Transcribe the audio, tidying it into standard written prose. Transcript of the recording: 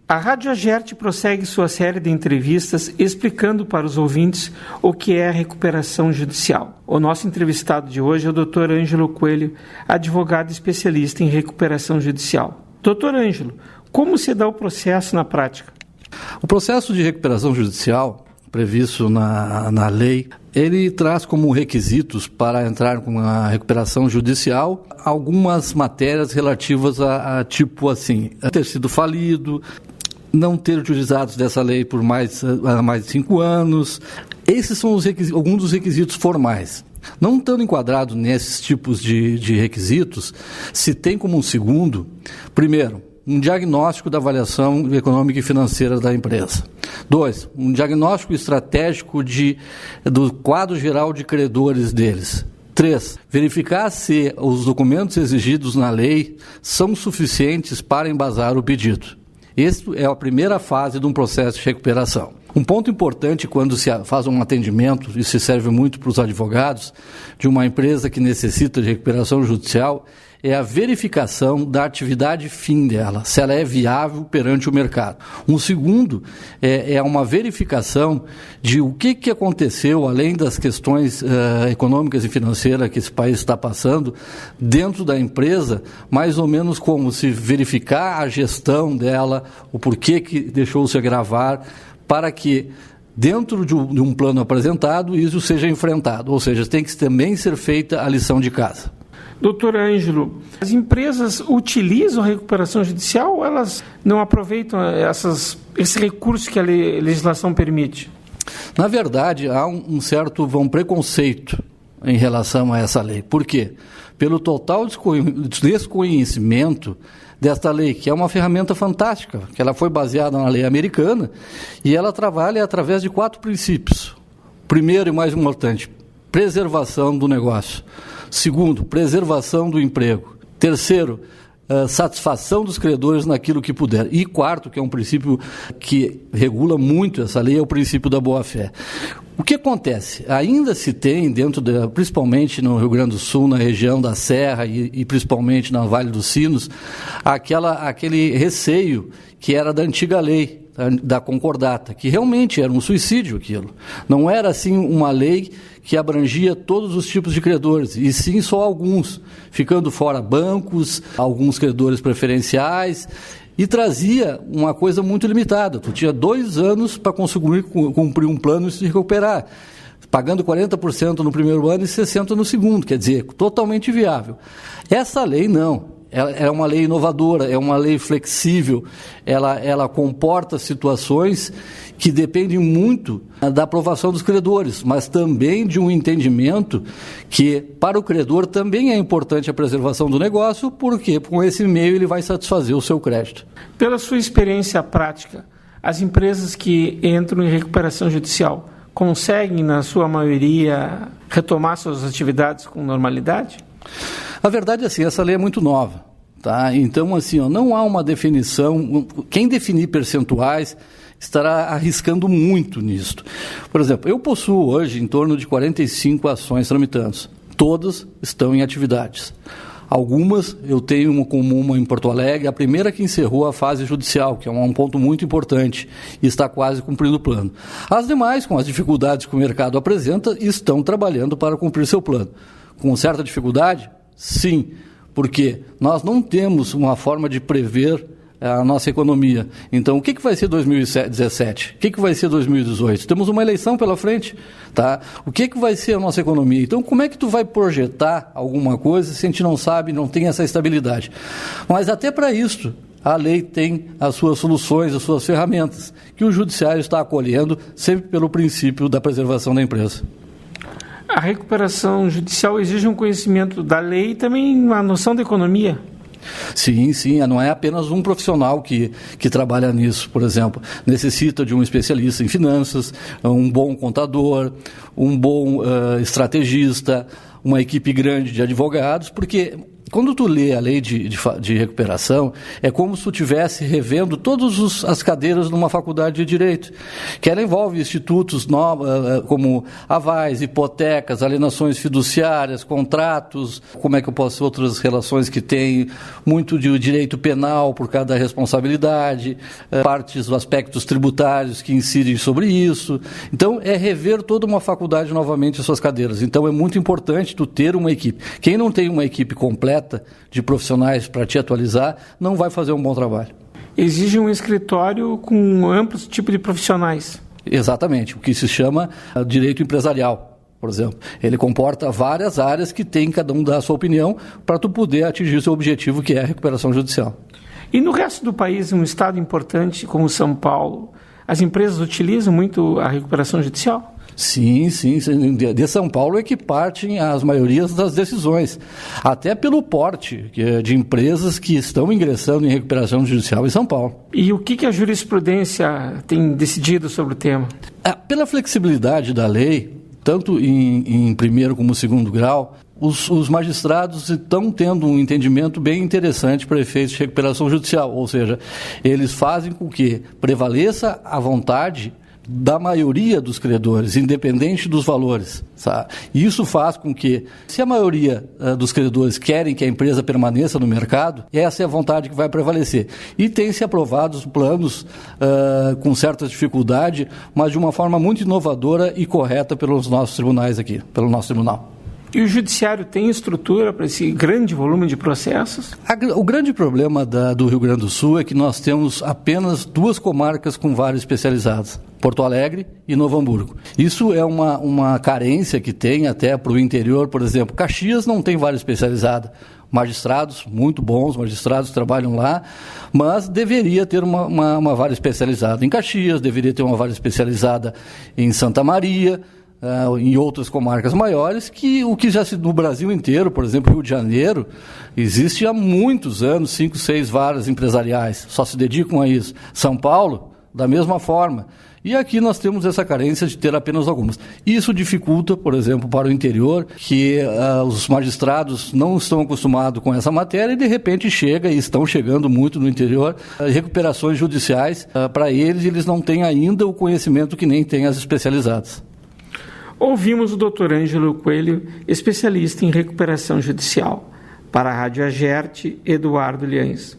A Rádio Agerte prossegue sua série de entrevistas explicando para os ouvintes o que é a recuperação judicial. O nosso entrevistado de hoje é o Dr. Ângelo Coelho, advogado especialista em recuperação judicial. Dr. Ângelo, como se dá o processo na prática? O processo de recuperação judicial, previsto na lei, ele traz como requisitos para entrar com a recuperação judicial algumas matérias relativas a tipo assim, ter sido falido, não ter utilizados dessa lei por mais de 5 anos. Esses são alguns dos requisitos formais. Não estando enquadrado nesses tipos de requisitos, se tem como um segundo, primeiro, um diagnóstico da avaliação econômica e financeira da empresa. 2, um diagnóstico estratégico do quadro geral de credores deles. 3, verificar se os documentos exigidos na lei são suficientes para embasar o pedido. Essa é a primeira fase de um processo de recuperação. Um ponto importante quando se faz um atendimento, e se serve muito para os advogados, de uma empresa que necessita de recuperação judicial, é a verificação da atividade fim dela, se ela é viável perante o mercado. Um segundo é uma verificação de o que aconteceu, além das questões econômicas e financeiras que esse país está passando, dentro da empresa, mais ou menos como se verificar a gestão dela, o porquê que deixou-se agravar, para que dentro de um plano apresentado isso seja enfrentado, ou seja, tem que também ser feita a lição de casa. Doutor Ângelo, as empresas utilizam a recuperação judicial ou elas não aproveitam esse recurso que a legislação permite? Na verdade, há um certo preconceito em relação a essa lei. Por quê? Pelo total desconhecimento desta lei, que é uma ferramenta fantástica, que ela foi baseada na lei americana e ela trabalha através de 4 princípios. Primeiro e mais importante, preservação do negócio. Segundo, preservação do emprego. Terceiro, satisfação dos credores naquilo que puder. E quarto, que é um princípio que regula muito essa lei, é o princípio da boa-fé. O que acontece? Ainda se tem, principalmente no Rio Grande do Sul, na região da Serra e principalmente na Vale dos Sinos, aquele receio que era da antiga lei, da concordata, que realmente era um suicídio aquilo. Não era assim uma lei que abrangia todos os tipos de credores, e sim só alguns, ficando fora bancos, alguns credores preferenciais, e trazia uma coisa muito limitada. Tu tinha 2 anos para cumprir um plano e se recuperar, pagando 40% no primeiro ano e 60% no segundo, quer dizer, totalmente viável. Essa lei não. Ela é uma lei inovadora, é uma lei flexível, ela comporta situações que dependem muito da aprovação dos credores, mas também de um entendimento que, para o credor, também é importante a preservação do negócio, porque com esse meio ele vai satisfazer o seu crédito. Pela sua experiência prática, as empresas que entram em recuperação judicial conseguem, na sua maioria, retomar suas atividades com normalidade? A verdade é assim, essa lei é muito nova, tá? Então, assim, não há uma definição. Quem definir percentuais estará arriscando muito nisso. Por exemplo, eu possuo hoje em torno de 45 ações tramitando. Todas estão em atividades. Algumas eu tenho como uma em Porto Alegre, a primeira que encerrou a fase judicial, que é um ponto muito importante, e está quase cumprindo o plano. As demais, com as dificuldades que o mercado apresenta, estão trabalhando para cumprir seu plano. Com certa dificuldade? Sim, porque nós não temos uma forma de prever a nossa economia. Então, o que vai ser 2017? O que vai ser 2018? Temos uma eleição pela frente, tá? O que vai ser a nossa economia? Então, como é que tu vai projetar alguma coisa se a gente não sabe, não tem essa estabilidade? Mas até para isso, a lei tem as suas soluções, as suas ferramentas, que o judiciário está acolhendo sempre pelo princípio da preservação da empresa. A recuperação judicial exige um conhecimento da lei e também uma noção da economia. Sim, não é apenas um profissional que trabalha nisso, por exemplo. Necessita de um especialista em finanças, um bom contador, um bom estrategista, uma equipe grande de advogados, porque Quando tu lê a lei de recuperação, é como se tu estivesse revendo todas as cadeiras numa faculdade de Direito, que ela envolve institutos como avais, hipotecas, alienações fiduciárias, contratos, outras relações que tem muito de direito penal por causa da responsabilidade, partes dos aspectos tributários que incidem sobre isso. Então, é rever toda uma faculdade novamente as suas cadeiras. Então, é muito importante tu ter uma equipe. Quem não tem uma equipe completa de profissionais para te atualizar, não vai fazer um bom trabalho. Exige um escritório com amplos tipos de profissionais. Exatamente, o que se chama direito empresarial, por exemplo. Ele comporta várias áreas que tem cada um dar a sua opinião para tu poder atingir o seu objetivo, que é a recuperação judicial. E no resto do país, um estado importante como São Paulo, as empresas utilizam muito a recuperação judicial? Sim. De São Paulo é que partem as maiorias das decisões, até pelo porte de empresas que estão ingressando em recuperação judicial em São Paulo. E o que a jurisprudência tem decidido sobre o tema? Pela flexibilidade da lei, tanto em primeiro como segundo grau, os magistrados estão tendo um entendimento bem interessante para efeitos de recuperação judicial, ou seja, eles fazem com que prevaleça a vontade da maioria dos credores, independente dos valores. Sabe? E isso faz com que, se a maioria dos credores querem que a empresa permaneça no mercado, essa é a vontade que vai prevalecer. E tem-se aprovados planos com certa dificuldade, mas de uma forma muito inovadora e correta pelos nossos tribunais aqui, pelo nosso tribunal. E o judiciário tem estrutura para esse grande volume de processos? O grande problema do Rio Grande do Sul é que nós temos apenas 2 comarcas com varas especializadas, Porto Alegre e Novo Hamburgo. Isso é uma carência que tem até para o interior, por exemplo. Caxias não tem vara especializada. Magistrados muito bons, magistrados trabalham lá, mas deveria ter uma vara especializada em Caxias, deveria ter uma vara especializada em Santa Maria, em outras comarcas maiores, o que já no Brasil inteiro, por exemplo, Rio de Janeiro, existe há muitos anos 5, 6 varas empresariais, só se dedicam a isso. São Paulo, da mesma forma. E aqui nós temos essa carência de ter apenas algumas. Isso dificulta, por exemplo, para o interior, que os magistrados não estão acostumados com essa matéria e, de repente, chega, e estão chegando muito no interior, recuperações judiciais. Para eles não têm ainda o conhecimento que nem têm as especializadas. Ouvimos o Dr. Ângelo Coelho, especialista em recuperação judicial. Para a Rádio Agerte, Eduardo Liães.